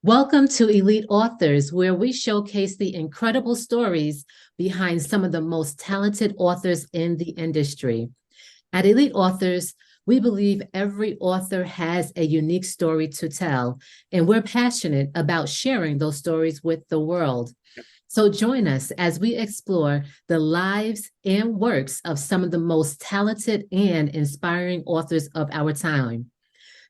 Welcome to Elite Authors, where we showcase the incredible stories behind some of the most talented authors in the industry. At Elite Authors, we believe every author has a unique story to tell, and we're passionate about sharing those stories with the world. So join us as we explore the lives and works of some of the most talented and inspiring authors of our time.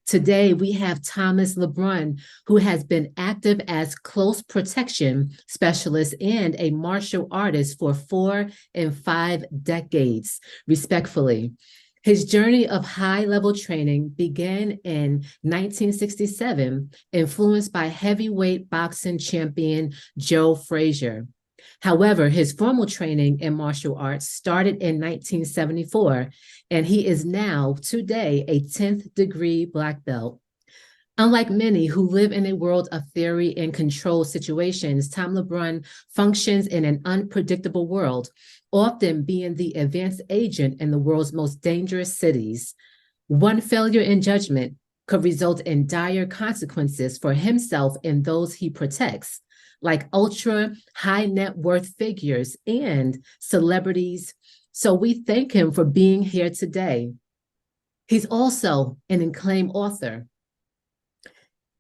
Today, we have Thomas LeBrun, who has been active as close protection specialist and a martial artist for 4 and 5 decades, respectfully. His journey of high-level training began in 1967, influenced by heavyweight boxing champion Joe Frazier. However, his formal training in martial arts started in 1974, and he is now, today, a 10th degree Black belt. Unlike many who live in a world of theory and control situations, Tom LeBrun functions in an unpredictable world, often being the advanced agent in the world's most dangerous cities. One failure in judgment could result in dire consequences for himself and those he protects, like ultra high net worth figures and celebrities. So we thank him for being here today. He's also an acclaimed author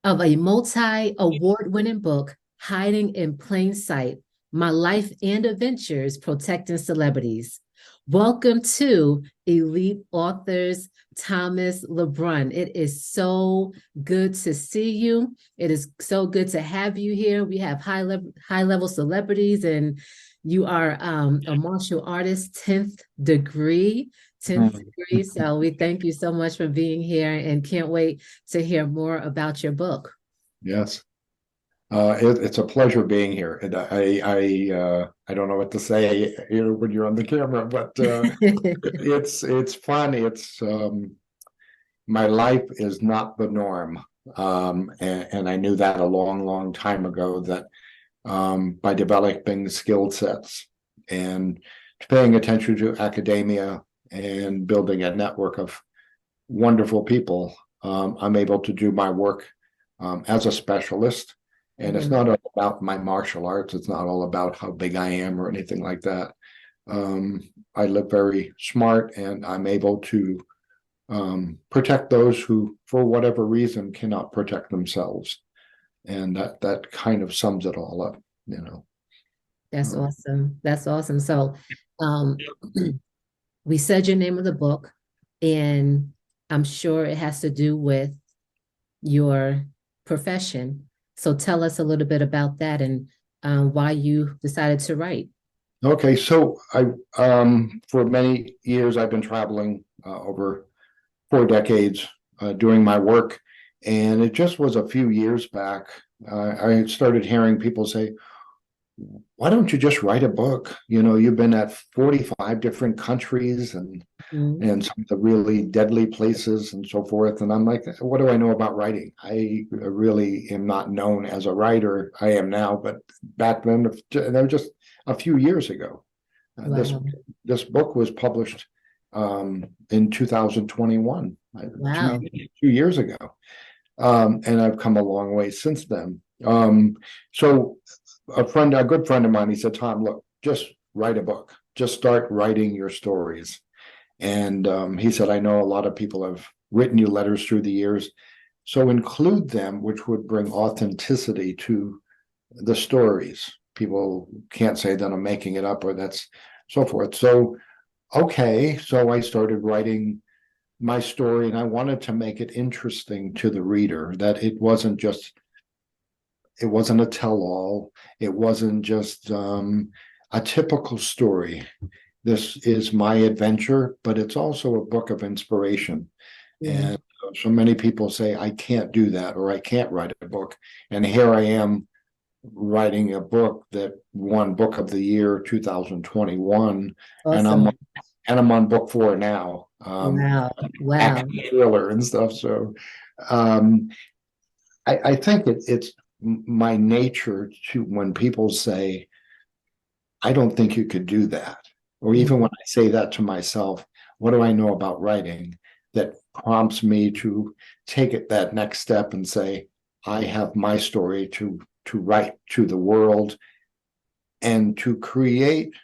of a multi-award-winning book, Hiding in Plain Sight: My Life and Adventures Protecting Celebrities. Welcome to Elite Authors, Thomas LeBrun. It is so good to see you. It is so good to have you here. We have high-level celebrities, and you are a martial artist, 10th degree. 10th degree. So we thank you so much for being here and can't wait to hear more about your book. Yes, it's a pleasure being here, and I don't know what to say when you're on the camera, but it's fun. It's my life is not the norm, and I knew that a long time ago. That by developing skill sets and paying attention to academia and building a network of wonderful people, I'm able to do my work as a specialist. And it's not all about my martial arts. It's not all about how big I am or anything like that. I live very smart, and I'm able to protect those who, for whatever reason, cannot protect themselves. And that kind of sums it all up, you know. That's awesome. That's awesome. So we said your name of the book, and I'm sure it has to do with your profession. So tell us a little bit about that and why you decided to write. Okay, so I for many years I've been traveling over 4 decades doing my work, and it just was a few years back I started hearing people say, why don't you just write a book? You know, you've been at 45 different countries and some of the really deadly places and so forth. And I'm like, what do I know about writing? I really am not known as a writer. I am now, but back then, that was just a few years ago. Wow. This book was published in 2021, Wow. 2 years ago. And I've come a long way since then. So a good friend of mine, he said, Tom, look, just write a book. Just start writing your stories. And he said, I know a lot of people have written you letters through the years, so include them, which would bring authenticity to the stories. People can't say that I'm making it up or that's so forth. So, okay, so I started writing my story, and I wanted to make it interesting to the reader, that it wasn't a tell-all. It wasn't just a typical story. This is my adventure, but it's also a book of inspiration. And so many people say, I can't do that, or I can't write a book. And here I am writing a book that won Book of the Year 2021. Awesome. And I'm on book 4 now. Wow. Action thriller and stuff. So I think it's my nature to, when people say, I don't think you could do that, or even when I say that to myself, what do I know about writing that prompts me to take it that next step and say, I have my story to write to the world and to create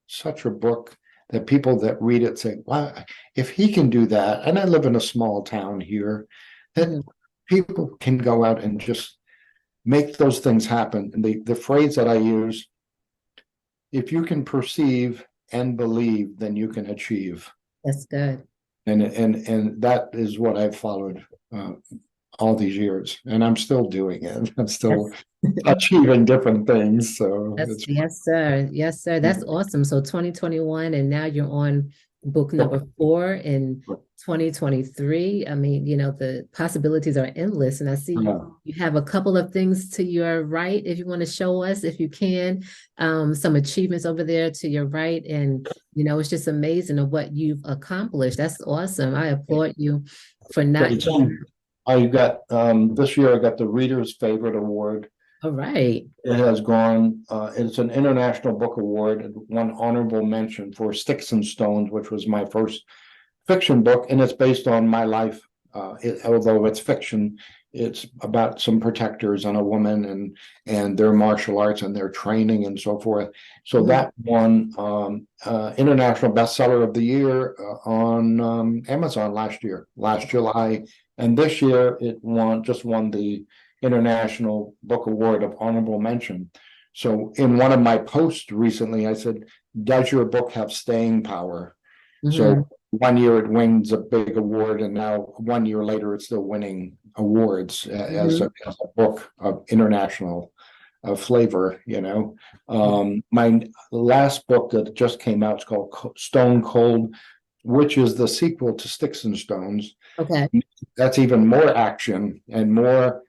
such a book that people that read it say, wow, if he can do that, and I live in a small town here, that Mhm. people can go out and just make those things happen. And the phrase that I use, if you can perceive and believe, then you can achieve. That's good. And that is what I've followed all these years, and I'm still doing it. I'm still That's achieving different things. So That's it's yes, sir. Yes, sir. That's awesome. So 2021, and now you're on book number 4 in 2023. I mean, the possibilities are endless. And I see you have a couple of things to your right, if you want to show us, if you can, some achievements over there to your right. And it's just amazing of what you've accomplished. That's awesome. I applaud you for not just I got this year I got the Reader's Favorite Award. all right. It has gone, it's an International Book Award. It won honorable mention for Sticks and Stones, which was my first fiction book, and it's based on my life. Although it's fiction, it's about some protectors and a woman and their martial arts and their training and so forth. So Mhm. that won International Bestseller of the Year on Amazon last July, and this year it just won the International Book Award of honorable mention. So in one of my posts recently, I said, "Does your book have staying power?" Mhm. So one year it wins a big award, and now 1 year later it's still winning awards Mhm. as a book of international flavor. My last book that just came out is called Stone Cold, which is the sequel to Sticks and Stones. Okay. That's even more action and more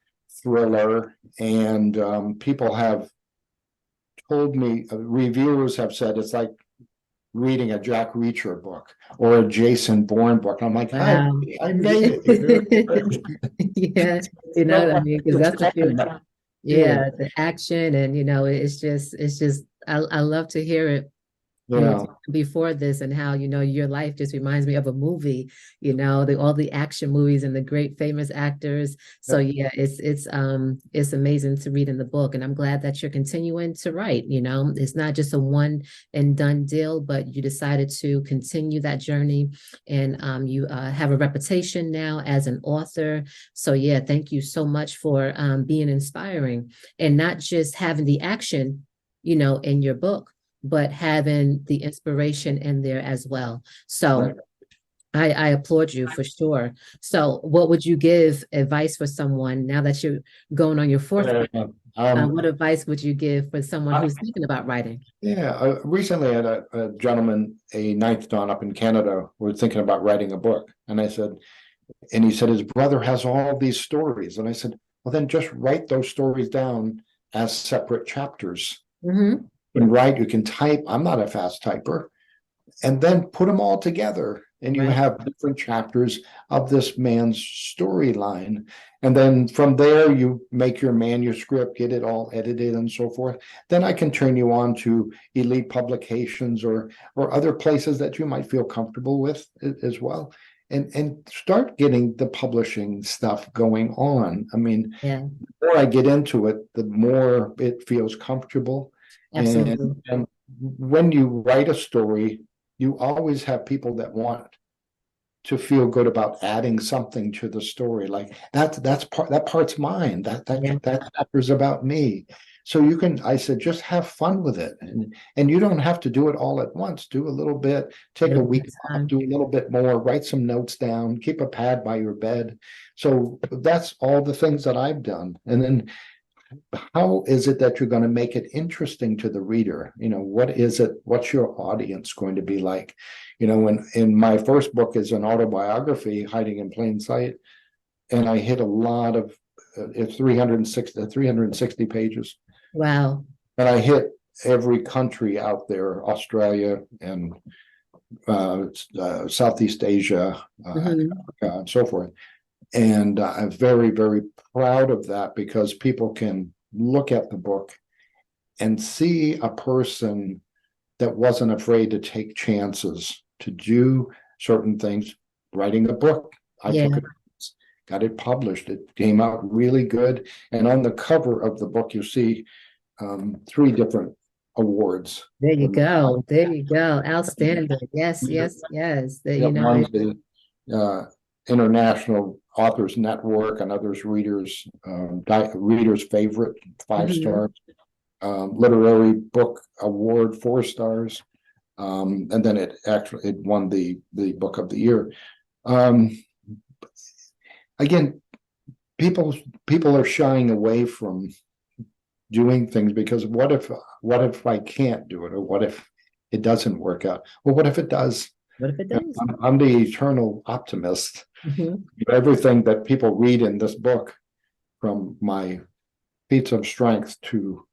thriller, and people have told me, reviewers have said it's like reading a Jack Reacher book or a Jason Bourne book. I'm like, Wow. I get it. Yeah, I mean, because that's what Yeah, yeah, the action and it's just I love to hear it. We were yeah. talking before this and how, your life just reminds me of a movie, all the action movies and the great famous actors. So yeah, it's amazing to read in the book. And I'm glad that you're continuing to write, it's not just a one and done deal, but you decided to continue that journey and you have a reputation now as an author. So yeah, thank you so much for being inspiring and not just having the action, in your book, but having the inspiration in there as well. So I applaud you for sure. So what would you give advice for someone now that you're going on your fourth book? Um, What advice would you give for someone I, who's thinking about writing? yeah, recently I had a gentleman, a ninth don up in Canada, was thinking about writing a book. And I said, and he said his brother has all these stories. And I said, well, then just write those stories down as separate chapters. Mm-hmm. And write, you can type. I'm not a fast typer. And then put them all together and you Right. have different chapters of this man's storyline, and then from there you make your manuscript, get it all edited and so forth. Then I can turn you on to elite publications or other places that you might feel comfortable with as well, and start getting the publishing stuff going on. I mean, Yeah, the more I get into it, the more it feels comfortable. and absolutely. and when you write a story, you always have people that want to feel good about adding something to the story. Like that part's mine. Yeah, That chapter's about me. So you can, I said, just have fun with it. And you don't have to do it all at once. Do a little bit, take a little bit week of off, time. do a little bit more, write some notes down, keep a pad by your bed. So that's all the things that I've done. And then how is it that you're going to make it interesting to the reader? What is it? What's your audience going to be like? When in my first book is an autobiography, Hiding in Plain Sight, and I hit a lot of it's 360 pages, Wow. and I hit every country out there, Australia and Southeast Asia, Hmm. Africa, and so forth. And I'm very, very proud of that because people can look at the book and see a person that wasn't afraid to take chances, to do certain things. Writing a book, I Yeah. took it. got it published. It came out really good. And on the cover of the book, you see three different awards. There you go. There you go. Outstanding. Yes, yes, yes. Yeah, one's the International Authors Network, and others readers favorite, 5 stars. Literary Book Award, 4 stars. And then it won the book of the year. Again, people are shying away from doing things because what if I can't do it, or what if it doesn't work out? Well, what if it does? What if it does? I'm the eternal optimist. Mhm. Everything that people read in this book, from my feats of strength to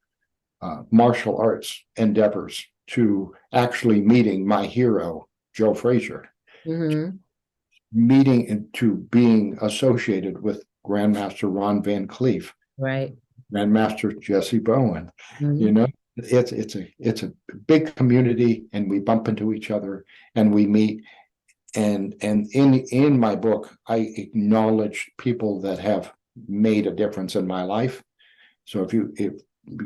martial arts endeavors to actually meeting my hero, Joe Frazier, Mhm. meeting into being associated with Grandmaster Ron Van Cleef, Right. Grandmaster Jesse Bowen. You Mhm. know, it's a big community, and we bump into each other and we meet. And in my book, I acknowledge people that have made a difference in my life. So if you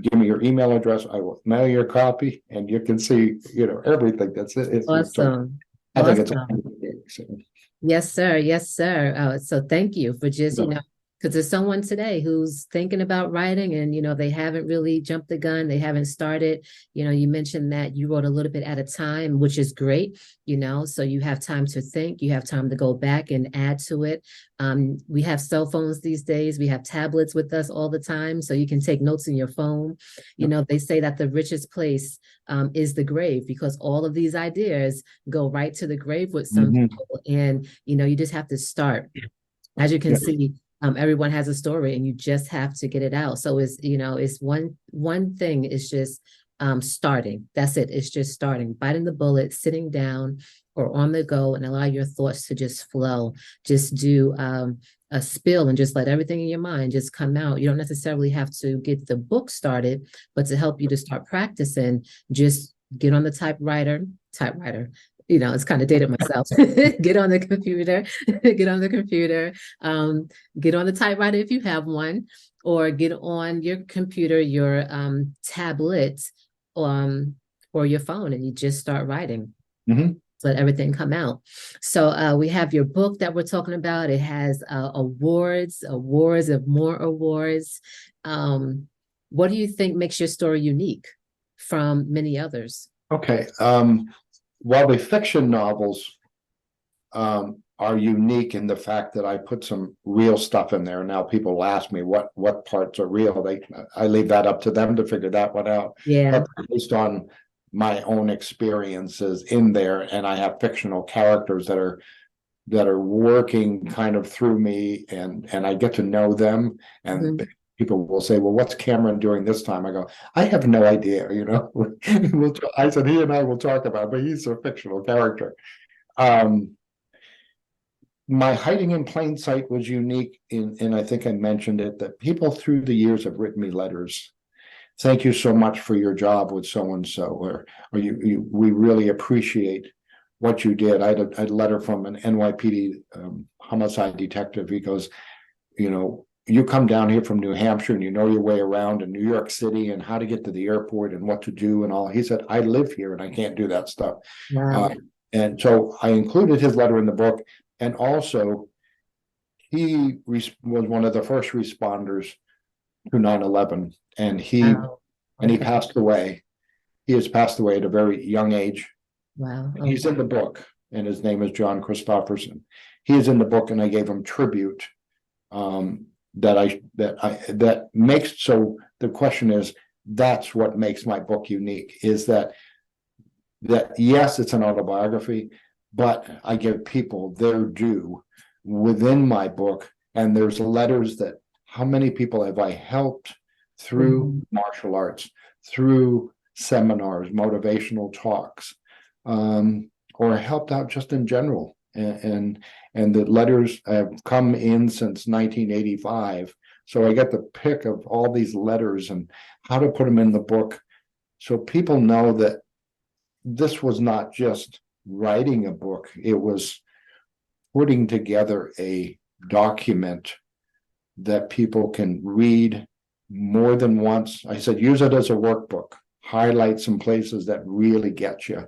give me your email address, I will mail you a copy, and you can see, everything that's it. Awesome. I think it's Awesome. so, Yes, sir. Yes, sir. So thank you for just, because there's someone today who's thinking about writing and, they haven't really jumped the gun. They haven't started. You mentioned that you wrote a little bit at a time, which is great, so you have time to think, you have time to go back and add to it. We have cell phones these days. We have tablets with us all the time, so you can take notes in your phone. They say that the richest place is the grave, because all of these ideas go right to the grave with some people. And, you just have to start. As you can see, everyone has a story, and you just have to get it out. So it's one thing is just starting. That's it. It's just starting, biting the bullet, sitting down or on the go, and allow your thoughts to just flow. Just do a spill and just let everything in your mind just come out. You don't necessarily have to get the book started, but to help you to start practicing, just get on the typewriter. It's kind of dated myself. Get on the computer, get on the computer, get on the typewriter if you have one, or get on your computer, your tablet, or your phone, and you just start writing. Let everything come out. So we have your book that we're talking about. It has awards of more awards. What do you think makes your story unique from many others? Okay. While the fiction novels are unique in the fact that I put some real stuff in there, now people ask me what parts are real. I leave that up to them to figure that one out. Yeah. But based on my own experiences in there, and I have fictional characters that are working kind of through me, and I get to know them, and people will say, well, what's Cameron doing this time? I go, I have no idea, I said, he and I will talk about it, but he's a fictional character. My hiding in plain sight was unique and I think I mentioned it, that people through the years have written me letters. Thank you so much for your job with so-and-so, or we really appreciate what you did. I had a letter from an NYPD homicide detective. He goes, you come down here from New Hampshire and you know your way around in New York City and how to get to the airport and what to do and all. He said, I live here and I can't do that stuff. Wow. And so I included his letter in the book. And also, he was one of the first responders to 9/11, and he passed away. He has passed away at a very young age. Wow. He's in the book, and his name is John Christopherson. He is in the book, and I gave him tribute. That makes, so the question is, that's what makes my book unique, is that yes, it's an autobiography, but I give people their due within my book. And there's letters that, how many people have I helped through martial arts, through seminars, motivational talks, or helped out just in general. And the letters have come in since 1985. So I get the pick of all these letters and how to put them in the book, so people know that this was not just writing a book, it was putting together a document that people can read more than once. I said, use it as a workbook, highlight some places that really get you.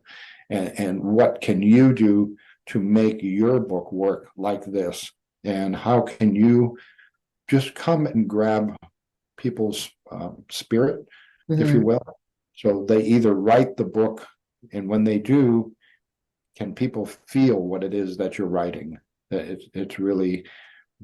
And what can you do to make your book work like this? And how can you just come and grab people's spirit, if you will? So they either write the book, and when they do, can people feel what it is that you're writing? It's really,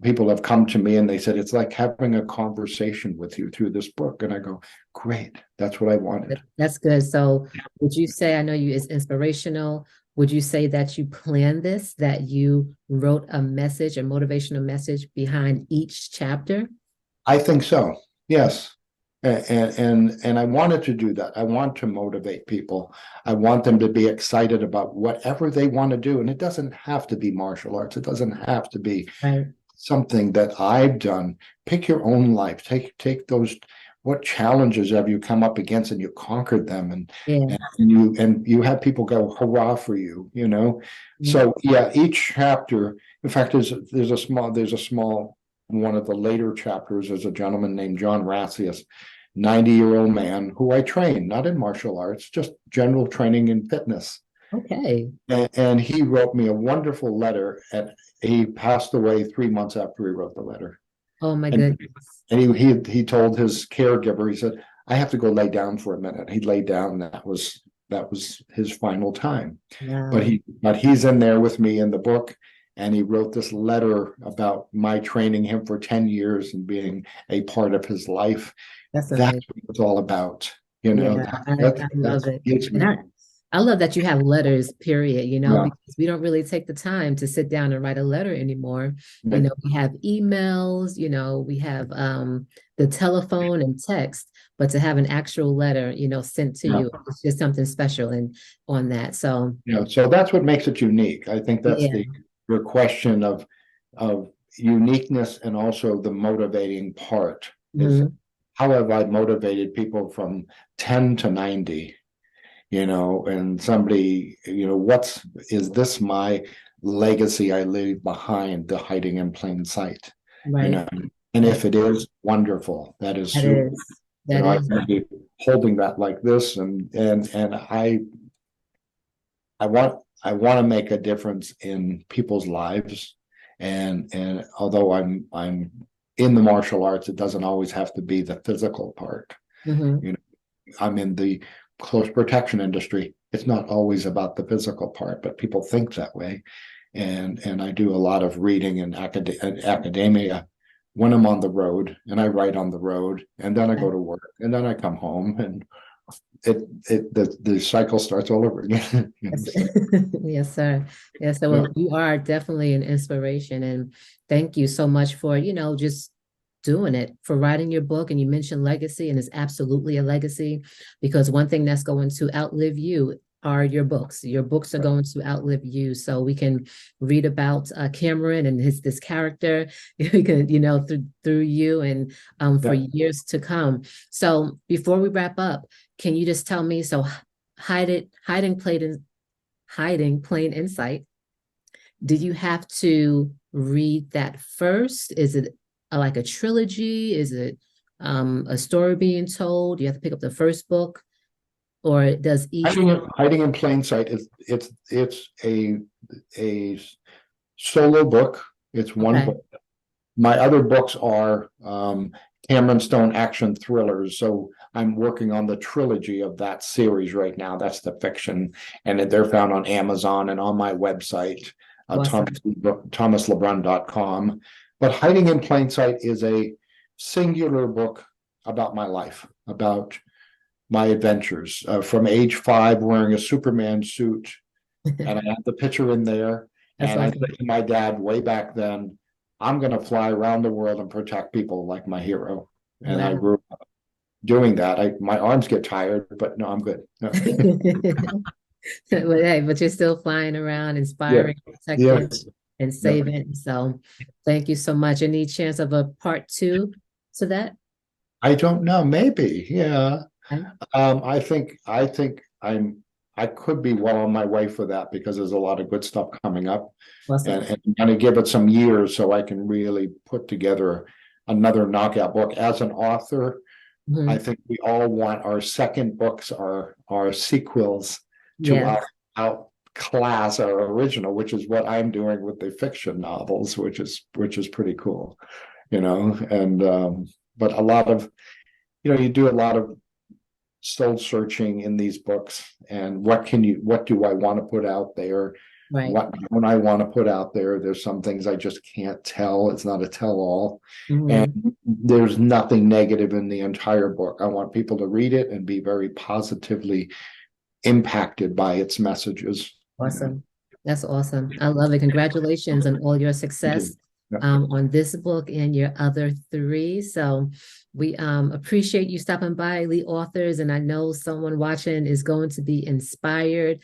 people have come to me and they said, it's like having a conversation with you through this book. And I go, great, that's what I wanted. That's good. So would you say, I know you is inspirational, would you say that you planned this, that you wrote a message, a motivational message behind each chapter? I think so. Yes. And I wanted to do that. I want to motivate people. I want them to be excited about whatever they want to do. And it doesn't have to be martial arts. It doesn't have to be Right. something that I've done. Pick your own life. Take those. What challenges have you come up against and you conquered them, and Yeah. you have people go hurrah for you, you know. So yeah, each chapter, in fact, there's a small one of the later chapters is a gentleman named John Rassius, 90-year-old man who I train, not in martial arts, just general training in fitness. Okay. And he wrote me a wonderful letter, and he passed away 3 months after he wrote the letter. Oh my And, goodness. and he told his caregiver, he said, I have to go lay down for a minute. He laid down, and that was his final time. Wow. But he's in there with me in the book, and he wrote this letter about my training him for 10 years and being a part of his life. That's That's amazing. what it's all about, you know. Yeah, I love it. Gives And me. I love that you have letters, period, Yeah. because we don't really take the time to sit down and write a letter anymore. Right. We have emails, we have the telephone and text, but to have an actual letter, sent to Yeah. you, it's just something special and on that. So So that's what makes it unique. I think that's yeah. the question of uniqueness, and also the motivating part is Mhm. how have I motivated people from 10 to 90, and somebody, is this my legacy I leave behind, the hiding in plain sight, Right. and That, if it is, wonderful, that is that super. is that I is can be holding that like this, and I want to make a difference in people's lives, and although I'm in the martial arts, it doesn't always have to be the physical part. mhm. You know, I'm in the close protection industry. It's not always about the physical part, but people think that way, and I do a lot of reading in academia when I'm on the road, and I write on the road, and then I go to work, and then I come home, and the cycle starts all over again. Yes, So, yes, sir. Yes, so yeah. well, you are definitely an inspiration, and thank you so much for, just doing it, for writing your book. And you mentioned legacy, and it's absolutely a legacy, because one thing that's going to outlive you are your books. Your books are going to outlive you. So we can read about Cameron and this character, we can, through you and for Yeah. years to come. So before we wrap up, can you just tell me, so hiding plain insight, did you have to read that first? Is it like a trilogy? Is it a story being told? You have to pick up the first book, or does each one? Hiding in Plain Sight is it's a solo book. It's one Okay. book. My other books are Cameron Stone action thrillers. So I'm working on the trilogy of that series right now. That's the fiction, and they're found on Amazon and on my website, Awesome. thomaslebrun.com. But Hiding in Plain Sight is a singular book about my life, about my adventures from age 5, wearing a Superman suit, and I have the picture in there. That's And I awesome. said to my dad way back then, I'm going to fly around the world and protect people like my hero. And I Wow. grew up doing that. My arms get tired, but no, I'm good. But hey, but you're still flying around, Yeah. inspiring, protecting, Yes. and Yeah. saving. So thank you so much. Any chance of a part two to that? I don't know. Maybe. Yeah. Okay. I think I could be well on my way for that because there's a lot of good stuff coming up. Awesome. And I'm gonna give it some years so I can really put together another knockout book. As an author, Mhm. I think we all want our second books, our sequels to Yes. outclass our original, which is what I'm doing with the fiction novels, which is pretty cool, you know. And but a lot of, you do a lot of soul searching in these books, and what do I want to put out there? Right. What don't I want to put out there? There's some things I just can't tell. It's not a tell-all. Mhm. And there's nothing negative in the entire book. I want people to read it and be very positively impacted by its messages. Awesome. That's awesome. I love it. Congratulations on all your Thank success you. Yeah. on this book and your other three. So we appreciate you stopping by, Elite Authors, and I know someone watching is going to be inspired.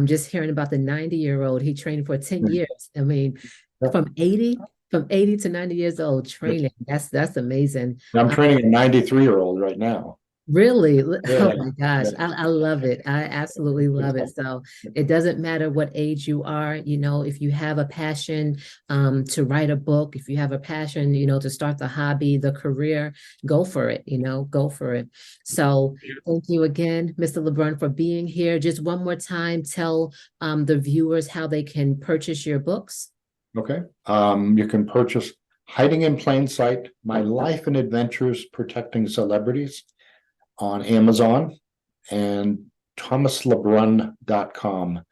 Just hearing about the 90-year-old, he trained for 10 years. I mean, Yeah. from 80 to 90 years old training. That's amazing. I'm training a 93-year-old right now. Really? Yeah. Oh my gosh. I love it. I absolutely love it. So it doesn't matter what age you are, if you have a passion to write a book, if you have a passion, to start the hobby, the career, go for it, go for it. So thank you again, Mr. LeBrun, for being here. Just one more time, tell the viewers how they can purchase your books. Okay. You can purchase Hiding in Plain Sight: My Life and Adventures Protecting Celebrities on Amazon, and thomaslebrun.com.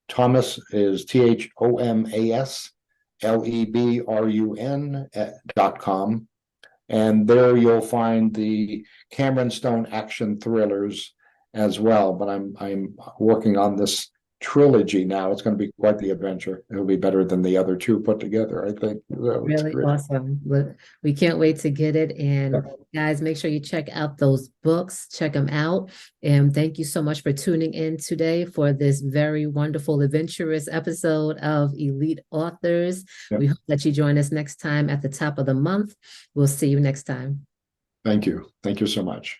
Thomas is ThomasLebrun.com. And there you'll find the Cameron Stone action thrillers as well. But I'm working on this trilogy now. It's going to be quite the adventure. It'll be better than the other two put together, I think. So Really awesome. We can't wait to get it. And guys, make sure you check out those books, check them out. And thank you so much for tuning in today for this very wonderful, adventurous episode of Elite Authors. We hope that you join us next time at the top of the month. We'll see you next time. Thank you. Thank you so much.